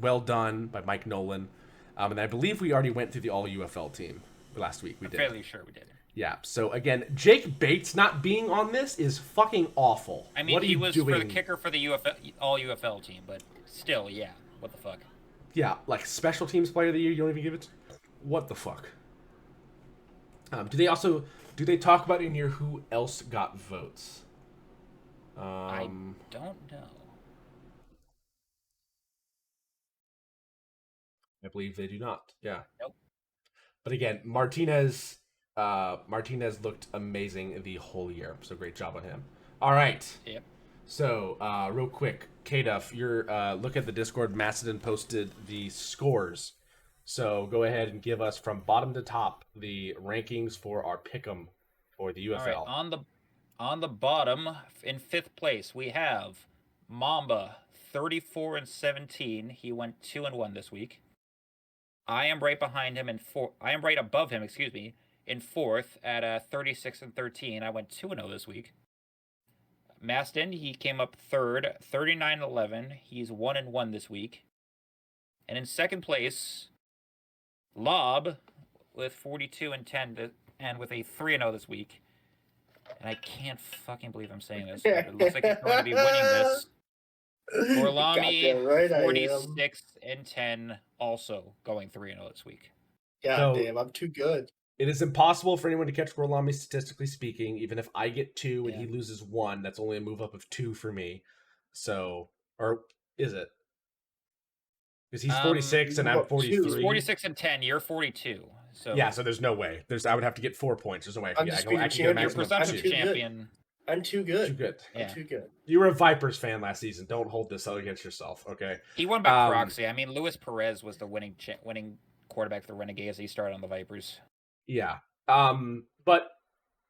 well done by Mike Nolan. And I believe we already went through the all UFL team last week. I'm fairly sure we did. Yeah. So again, Jake Bates not being on this is fucking awful. I mean, what he was doing? For the kicker for the all UFL team, but still, yeah. What the fuck? Yeah, like special teams player of the year. You don't even give it. What the fuck? Do they talk about in here who else got votes? I don't know. I believe they do not. Yeah. Nope. But again, Martinez looked amazing the whole year. So great job on him. All right. Yep. So, real quick, K-Duff, you're look at the Discord. Macedon posted the scores. So go ahead and give us from bottom to top the rankings for our pick'em for the UFL. All right, on the bottom in 5th place we have Mamba 34-17. He went 2-1 this week. I am right behind him I am right above him, excuse me, in 4th at 36-13. I went 2-0 this week. Maston, he came up 3rd, 39-11. He's 1-1 this week. And in 2nd place, Lob with 42-10 and with a 3-0 this week. And I can't fucking believe I'm saying this. It looks like he's going to be winning this. Gorlami, right 46-10, also going 3-0 this week. God damn, I'm too good. It is impossible for anyone to catch Gorlami, statistically speaking. Even if I get 2 and he loses 1, that's only a move up of 2 for me. So, or is it? Because he's 46 and I'm 43. He's 46-10. You're 42. So yeah, so there's no way. I would have to get 4 points. There's no way I can get. I can get You're presumptive champion. I'm too good. Too good. Yeah. I'm too good. You were a Vipers fan last season. Don't hold this out against yourself, okay? He won by proxy. I mean, Luis Perez was the winning quarterback for the Renegades. He started on the Vipers. Yeah. But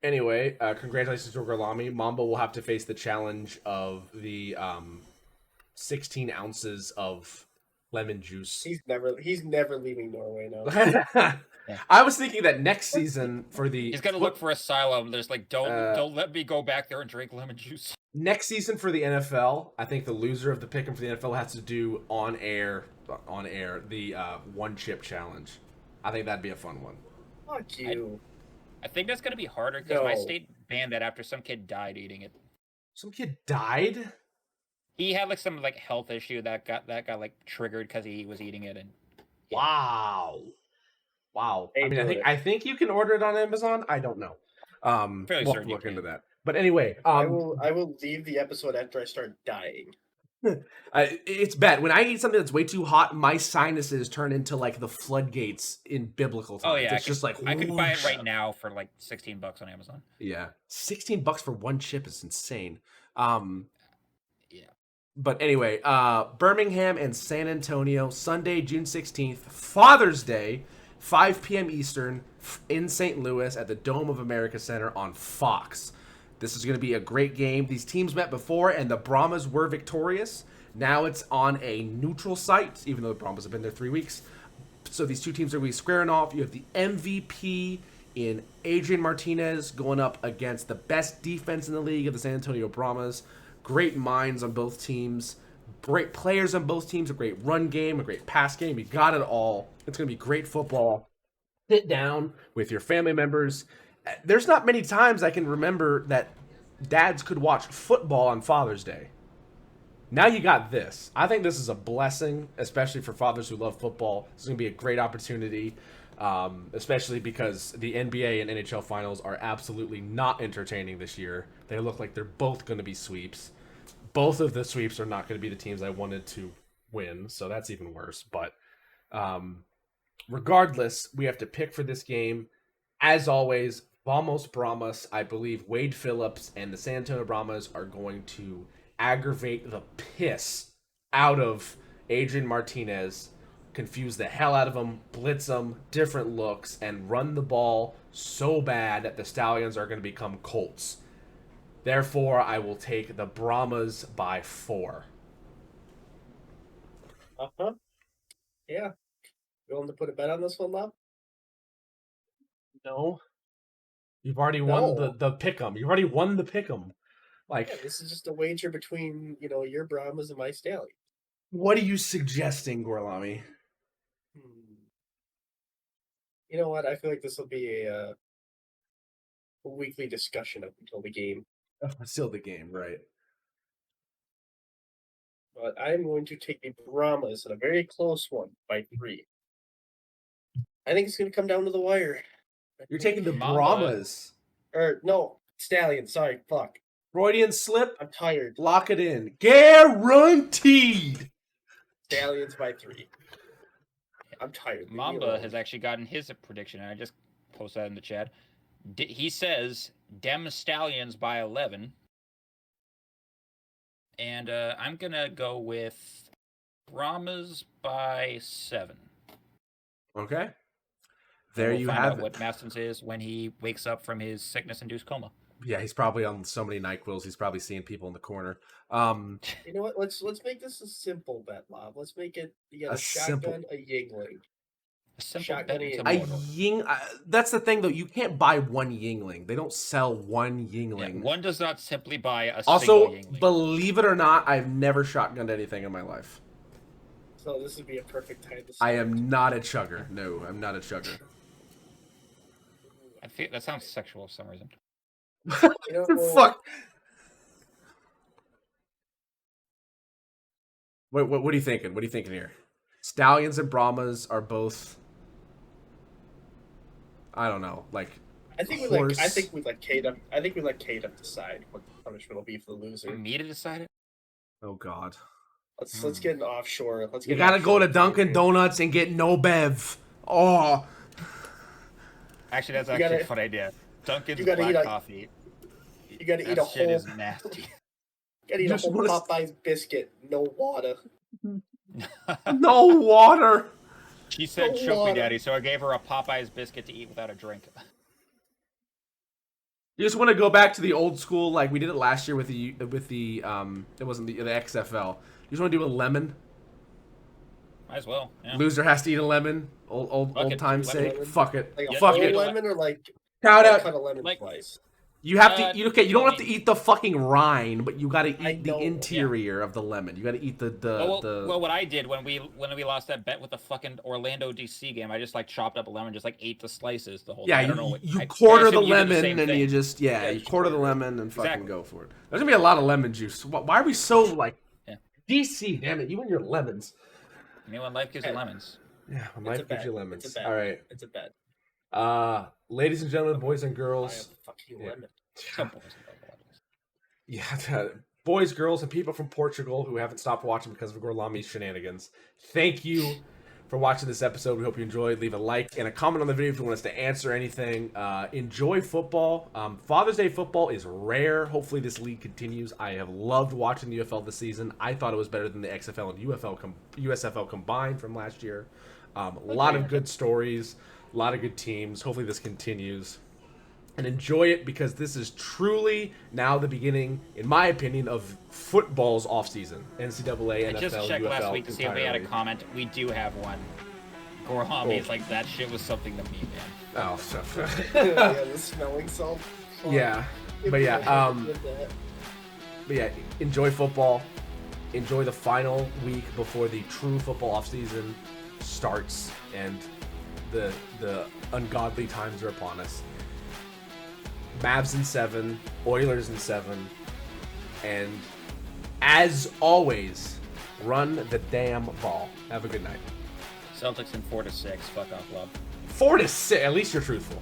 anyway, congratulations to Gorlami. Mamba will have to face the challenge of the 16 ounces of lemon juice. He's never leaving Norway now. I was thinking that next season for the he's gonna look for asylum. There's like don't let me go back there and drink lemon juice. Next season for the NFL, I think the loser of the pick'em for the NFL has to do on air the 1 chip challenge. I think that'd be a fun one. Fuck you. I think that's gonna be harder because my state banned that after some kid died eating it. Some kid died? He had like some like health issue that got like triggered because he was eating it and. Yeah. Wow. I mean, I think you can order it on Amazon. I don't know. Fairly we'll certain look into that. But anyway, I will leave the episode after I start dying. It's bad when I eat something that's way too hot. My sinuses turn into like the floodgates in biblical times. Oh yeah, it's just like I could buy it right now for like $16 on Amazon. Yeah, $16 for 1 chip is insane. Yeah. But anyway, Birmingham and San Antonio, Sunday, June 16th, Father's Day, 5 p.m. Eastern, in St. Louis at the Dome of America Center on Fox. This is going to be a great game. These teams met before, and the Brahmas were victorious. Now it's on a neutral site, even though the Brahmas have been there 3 weeks. So these two teams are going to be squaring off. You have the MVP in Adrian Martinez going up against the best defense in the league of the San Antonio Brahmas. Great minds on both teams. Great players on both teams. A great run game, a great pass game. You got it all. It's going to be great football. Sit down with your family members. There's not many times I can remember that dads could watch football on Father's Day. Now you got this. I think this is a blessing, especially for fathers who love football. It's going to be a great opportunity, especially because the NBA and NHL finals are absolutely not entertaining this year. They look like they're both going to be sweeps. Both of the sweeps are not going to be the teams I wanted to win, so that's even worse. But regardless, we have to pick for this game. As always, Vamos Brahmas. I believe Wade Phillips and the San Antonio Brahmas are going to aggravate the piss out of Adrian Martinez, confuse the hell out of him, blitz him, different looks, and run the ball so bad that the Stallions are going to become Colts. Therefore, I will take the Brahmas by 4. Uh-huh. Yeah. You willing to put a bet on this one, Love? No. You've already won the pick'em. You've already won the pick'em. Like, yeah, this is just a wager between, your Brahmas and my Stallion. What are you suggesting, Gorlami? You know what? I feel like this will be a weekly discussion up until the game. Still the game, right? But I'm going to take the Brahmas in a very close one by 3. I think it's going to come down to the wire. You're taking the Brahmas. Or, no, Stallion. Sorry, fuck. Freudian slip. I'm tired. Lock it in. Guaranteed. Stallions by 3. I'm tired. Leave me Mamba alone. has actually gotten his prediction, and I just posted that in the chat. He says Dem Stallions by 11. And I'm going to go with Brahmas by 7. Okay. There we'll you find have out it. what Mastens is when he wakes up from his sickness-induced coma. Yeah, he's probably on so many NyQuils. He's probably seeing people in the corner. You know what? Let's make this a simple bet, Bob. Let's make it. You got a shotgun, a Yingling. A simple Shotgun bet a tomorrow. That's the thing, though. You can't buy one Yingling. They don't sell one Yingling. Yeah, one does not simply buy a also, single Yingling. Believe it or not, I've never shotgunned anything in my life. So this would be a perfect time to start. I am not a chugger. No, I'm not a chugger. I feel that sounds sexual for some reason. You know, well, Fuck. What are you thinking? What are you thinking here? Stallions and Brahmas are both. I don't know, like. I think we let Kate up. I think we let Kate up decide what the punishment will be for the loser. For me to decide it? Oh God. Let's get an offshore. You gotta go to Dunkin' Donuts and get no bev. Oh. Actually, that's actually a fun idea. Dunkin's black coffee. You gotta eat a shit whole. Is nasty. You gotta eat a whole Popeye's biscuit, no water. No water. She said choke me, daddy, so I gave her a Popeye's biscuit to eat without a drink. You just want to go back to the old school, like we did it last year with the it wasn't the XFL. You just want to do a lemon. Might as well. Yeah. Loser has to eat a lemon. Old time's sake. Lemon. Fuck it. Like Fuck a it. whole lemon or like Count out. cut a lemon slice. You have to. You don't have to eat the fucking rind, but you got to eat the interior of the lemon. You got to eat the. Well, what I did when we lost that bet with the fucking Orlando DC game, I just like chopped up a lemon, just like ate the slices the whole time. Yeah, I don't know you quarter the you lemon and you just you quarter the lemon and fucking go for it. There's gonna be a lot of lemon juice. Why are we so like DC? Damn it, you and your lemons. You know when life gives you lemons. Yeah, when life gives you lemons. It's a bet. All right, it's a bet. Ladies and gentlemen, boys and girls. I have a fucking lemon. Yeah, boys, girls, and people from Portugal who haven't stopped watching because of Gorlami's shenanigans. Thank you for watching this episode. We hope you enjoyed. Leave a like and a comment on the video if you want us to answer anything. Enjoy football. Father's Day football is rare. Hopefully this league continues. I have loved watching the UFL this season. I thought it was better than the XFL and USFL combined from last year. A lot of good stories, a lot of good teams. Hopefully this continues. And enjoy it because this is truly now the beginning, in my opinion, of football's offseason. NCAA, NFL, I just checked UFL, last week to see if we had a comment. We do have one. Gorhami's like, that shit was something to me, man. Oh, so. Yeah, the smelling salt. Yeah. But yeah, enjoy football. Enjoy the final week before the true football offseason starts and the ungodly times are upon us. Mavs in 7, Oilers in 7, and as always, run the damn ball. Have a good night. Celtics in 4-6. Fuck off, love. 4-6. At least you're truthful.